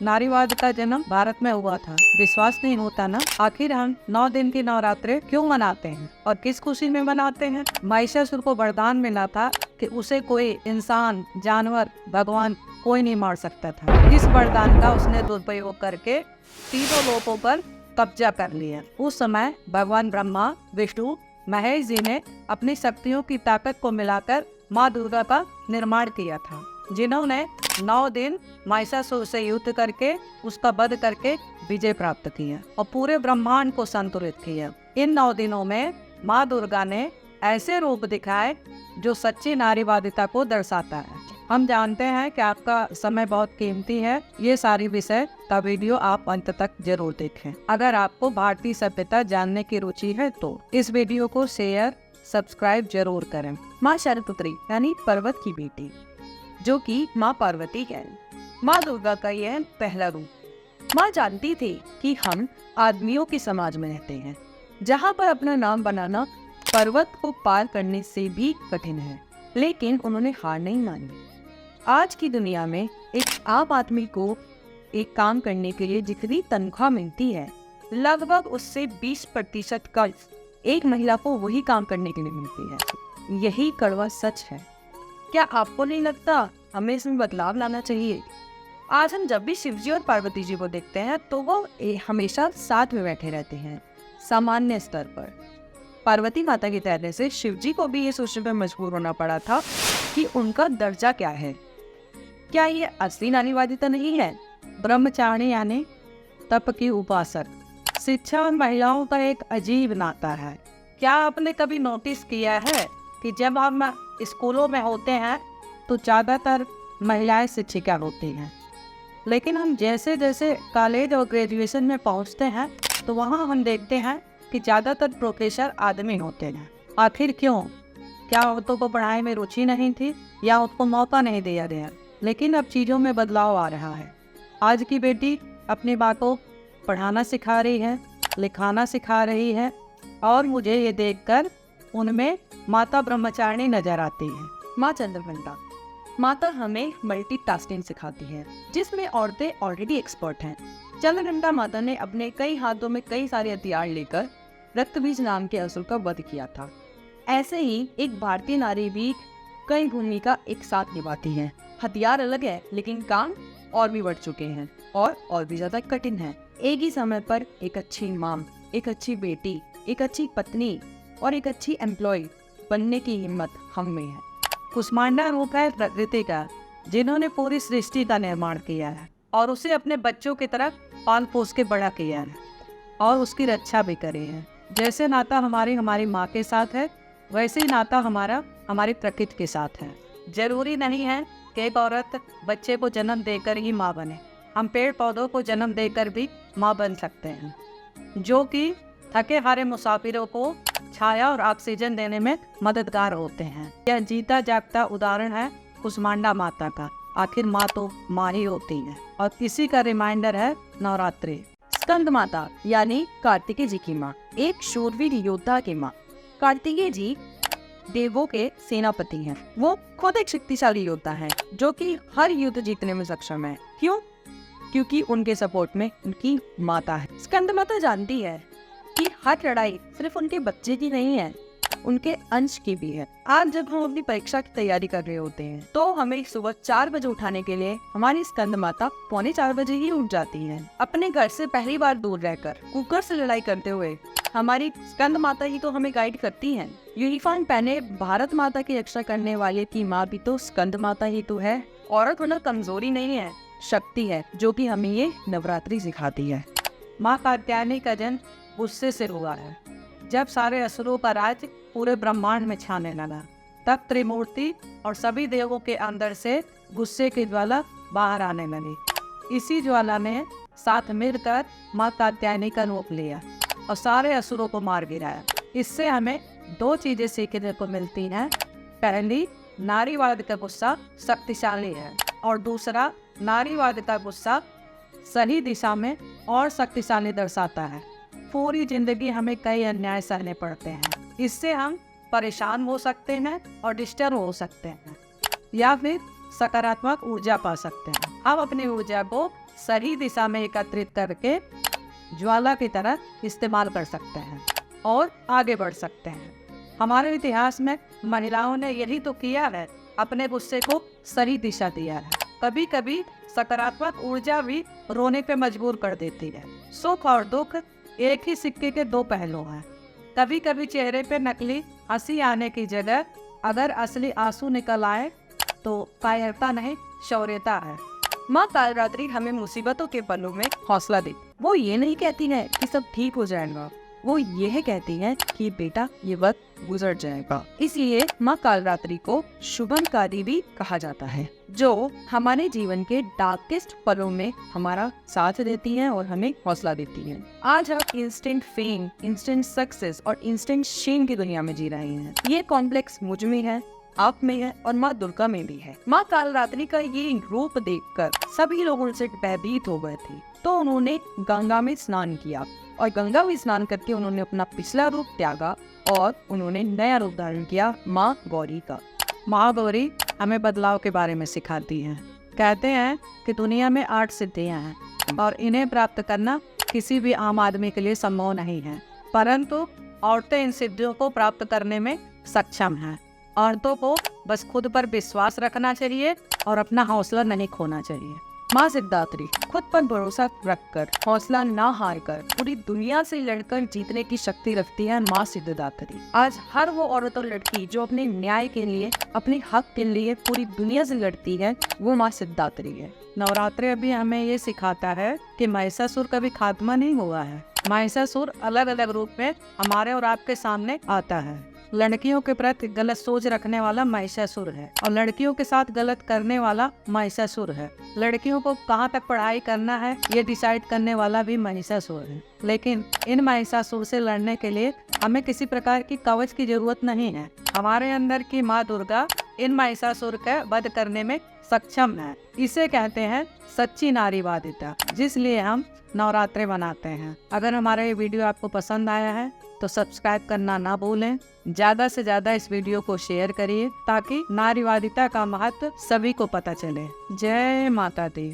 नारीवाद का जन्म भारत में हुआ था। विश्वास नहीं होता ना, आखिर हम 9 दिन की नवरात्रि क्यों मनाते हैं और किस खुशी में मनाते हैं? महिषासुर को वरदान मिला था कि उसे कोई इंसान, जानवर, भगवान कोई नहीं मार सकता था। इस वरदान का उसने दुरुपयोग करके तीनों लोकों पर कब्जा कर लिया। उस समय भगवान ब्रह्मा, विष्णु, महेश जी ने अपनी शक्तियों की ताकत को मिलाकर माँ दुर्गा का निर्माण किया था, जिन्होंने 9 दिन महिषासुर से युद्ध करके उसका वध करके विजय प्राप्त किया और पूरे ब्रह्मांड को संतुलित किया। इन 9 दिनों में माँ दुर्गा ने ऐसे रूप दिखाए जो सच्ची नारीवादिता को दर्शाता है। हम जानते हैं कि आपका समय बहुत कीमती है। ये सारी विषय का वीडियो आप अंत तक जरूर देखें। अगर आपको भारतीय सभ्यता जानने की रुचि है तो इस वीडियो को शेयर, सब्सक्राइब जरूर करें। माँ शैलपुत्री यानी पर्वत की बेटी, जो कि माँ पार्वती है, माँ दुर्गा का यह पहला रूप। माँ जानती थी कि हम आदमियों के समाज में रहते हैं, जहाँ पर अपना नाम बनाना पर्वत को पार करने से भी कठिन है, लेकिन उन्होंने हार नहीं मानी। आज की दुनिया में एक आम आदमी को एक काम करने के लिए जितनी तनख्वाह मिलती है, लगभग उससे 20% का एक महिला को वही काम करने के लिए मिलती है। यही कड़वा सच है। क्या आपको नहीं लगता हमें इसमें बदलाव लाना चाहिए? आज हम जब भी शिवजी और पार्वती जी को देखते हैं तो वो हमेशा साथ में बैठे रहते हैं। सामान्य स्तर पर पार्वती माता के कहने से शिवजी को भी ये सोचने पर मजबूर होना पड़ा था कि उनका दर्जा क्या है। क्या ये असली नारीवादिता नहीं है? ब्रह्मचारिणी यानी तप की उपासक, शिक्षा और महिलाओं का एक अजीब नाता है। क्या आपने कभी नोटिस किया है कि जब हम स्कूलों में होते हैं तो ज़्यादातर महिलाएं शिक्षिका होती हैं, लेकिन हम जैसे जैसे कॉलेज और ग्रेजुएशन में पहुंचते हैं तो वहां हम देखते हैं कि ज़्यादातर प्रोफेसर आदमी होते हैं। आखिर क्यों? क्या औरतों को पढ़ाई में रुचि नहीं थी या उनको मौका नहीं दिया गया? लेकिन अब चीज़ों में बदलाव आ रहा है। आज की बेटी अपनी माँ को पढ़ाना सिखा रही है, लिखाना सिखा रही है और मुझे ये देखकर उनमें माता ब्रह्मचारिणी नजर आती है। माँ चंद्रघंटा माता हमें मल्टीटास्किंग सिखाती है, जिसमें औरतें ऑलरेडी एक्सपर्ट हैं। चंद्रघंटा माता ने अपने कई हाथों में कई सारे हथियार लेकर रक्तबीज नाम के असुर का वध किया था। ऐसे ही एक भारतीय नारी भी कई भूमिका एक साथ निभाती है। हथियार अलग है, लेकिन काम और भी बढ़ चुके हैं और भी ज्यादा कठिन है। एक ही समय पर एक अच्छी माँ, एक अच्छी बेटी, एक अच्छी पत्नी और एक अच्छी एम्प्लॉय बनने की हिम्मत हम में है। कुष्मांडा रूप है प्रकृति का, जिन्होंने पूरी सृष्टि का निर्माण किया है और उसे अपने बच्चों की तरह पाल पोस के बड़ा किया है और उसकी रक्षा भी करी है। जैसे नाता हमारी माँ के साथ है, वैसे ही नाता हमारा हमारी प्रकृति के साथ है। जरूरी नहीं है कि एक औरत बच्चे को जन्म देकर ही माँ बने। हम पेड़ पौधों को जन्म देकर भी माँ बन सकते हैं, जो कि थके हारे मुसाफिरों को छाया और ऑक्सीजन देने में मददगार होते हैं। यह जीता जागता उदाहरण है कुष्मांडा माता का। आखिर माँ तो माँ ही होती है और इसी का रिमाइंडर है नवरात्रि। स्कंद माता यानी कार्तिकेय जी की माँ, एक शूरवीर योद्धा की माँ। कार्तिकेय जी देवों के सेनापति हैं। वो खुद एक शक्तिशाली योद्धा है जो कि हर युद्ध जीतने में सक्षम है। क्यों? क्योंकि उनके सपोर्ट में उनकी माता है। स्कंद माता जानती है कि हर लड़ाई सिर्फ उनके बच्चे की नहीं है, उनके अंश की भी है। आज जब हम अपनी परीक्षा की तैयारी कर रहे होते हैं तो हमें सुबह 4 बजे उठाने के लिए हमारी स्कंद माता 3:45 बजे ही उठ जाती है। अपने घर से पहली बार दूर रहकर कुकर से लड़ाई करते हुए हमारी स्कंद माता ही तो हमें गाइड करती हैं। यूनिफॉर्म पहने भारत माता की रक्षा करने वाले की माँ भी तो स्कंद माता ही तो है। औरत होना कमजोरी नहीं है, शक्ति है, जो कि हमें ये नवरात्रि सिखाती है। माँ कात्यायनी का जन्म गुस्से से हुआ है। जब सारे असुरों का राज पूरे ब्रह्मांड में छाने लगा, तब त्रिमूर्ति और सभी देवों के अंदर से गुस्से की ज्वाला बाहर आने लगी। इसी ज्वाला ने साथ मिलकर माँ कात्यायनी का रूप लिया और सारे असुरों को मार गिराया। इससे हमें 2 चीजें सीखने को मिलती हैं। पहली, नारीवाद का गुस्सा शक्तिशाली है और दूसरा, नारीवाद का गुस्सा सही दिशा में और शक्तिशाली दर्शाता है। पूरी जिंदगी हमें कई अन्याय सहने पड़ते हैं। इससे हम परेशान हो सकते हैं और डिस्टर्ब हो सकते हैं या फिर सकारात्मक ऊर्जा पा सकते हैं। हम अपनी ऊर्जा को सही दिशा में एकत्रित करके ज्वाला की तरह इस्तेमाल कर सकते हैं और आगे बढ़ सकते हैं। हमारे इतिहास में महिलाओं ने यही तो किया है, अपने गुस्से को सही दिशा दिया है। कभी कभी सकारात्मक ऊर्जा भी रोने पे मजबूर कर देती है। सुख और दुख एक ही सिक्के के दो पहलू हैं। कभी कभी चेहरे पे नकली हंसी आने की जगह अगर असली आंसू निकल आए तो कायरता नहीं, शौर्यता है। माँ कालरात्रि हमें मुसीबतों के पलों में हौसला दी। वो ये नहीं कहती है कि सब ठीक हो जाएगा, वो यह कहती है कि बेटा ये वक्त गुजर जाएगा। इसलिए माँ कालरात्रि को शुभंकारी भी कहा जाता है, जो हमारे जीवन के डार्केस्ट पलों में हमारा साथ देती हैं और हमें हौसला देती हैं। आज हम इंस्टेंट फेम, इंस्टेंट सक्सेस और इंस्टेंट शेम की दुनिया में जी रहे हैं। ये कॉम्प्लेक्स मुझ में है, आप में है और माँ दुर्गा में भी है। माँ कालरात्रि का ये रूप देखकर सभी लोग उनसे भयभीत हो गए थे, तो उन्होंने गंगा में स्नान किया और गंगा में स्नान करके उन्होंने अपना पिछला रूप त्यागा और उन्होंने नया रूप धारण किया माँ गौरी का। माँ गौरी हमें बदलाव के बारे में सिखाती हैं। कहते हैं कि दुनिया में 8 सिद्धियां हैं और इन्हें प्राप्त करना किसी भी आम आदमी के लिए संभव नहीं है, परंतु औरतें इन सिद्धियों को प्राप्त करने में सक्षम हैं। औरतों को बस खुद पर विश्वास रखना चाहिए और अपना हौसला नहीं खोना चाहिए। माँ सिद्धात्री खुद पर भरोसा रखकर, हौसला ना हार कर, पूरी दुनिया से लड़कर जीतने की शक्ति रखती है माँ सिद्धात्री। आज हर वो औरत और लड़की जो अपने न्याय के लिए, अपने हक के लिए पूरी दुनिया से लड़ती है, वो माँ सिद्धात्री है। नवरात्रि अभी हमें ये सिखाता है कि महिषासुर कभी खात्मा नहीं हुआ है। महिषासुर अलग अलग रूप में हमारे और आपके सामने आता है। लड़कियों के प्रति गलत सोच रखने वाला महिषासुर है और लड़कियों के साथ गलत करने वाला महिषासुर है। लड़कियों को कहाँ तक पढ़ाई करना है ये डिसाइड करने वाला भी महिषासुर है। लेकिन इन महिषासुर से लड़ने के लिए हमें किसी प्रकार की कवच की जरूरत नहीं है। हमारे अंदर की माँ दुर्गा इन महिषासुर का वध करने में सक्षम है। इसे कहते हैं सच्ची नारीवादिता, जिसलिए हम नवरात्रि मनाते हैं। अगर हमारा ये वीडियो आपको पसंद आया है तो सब्सक्राइब करना ना भूलें। ज़्यादा से ज़्यादा इस वीडियो को शेयर करिए ताकि नारीवादिता का महत्व सभी को पता चले। जय माता दी।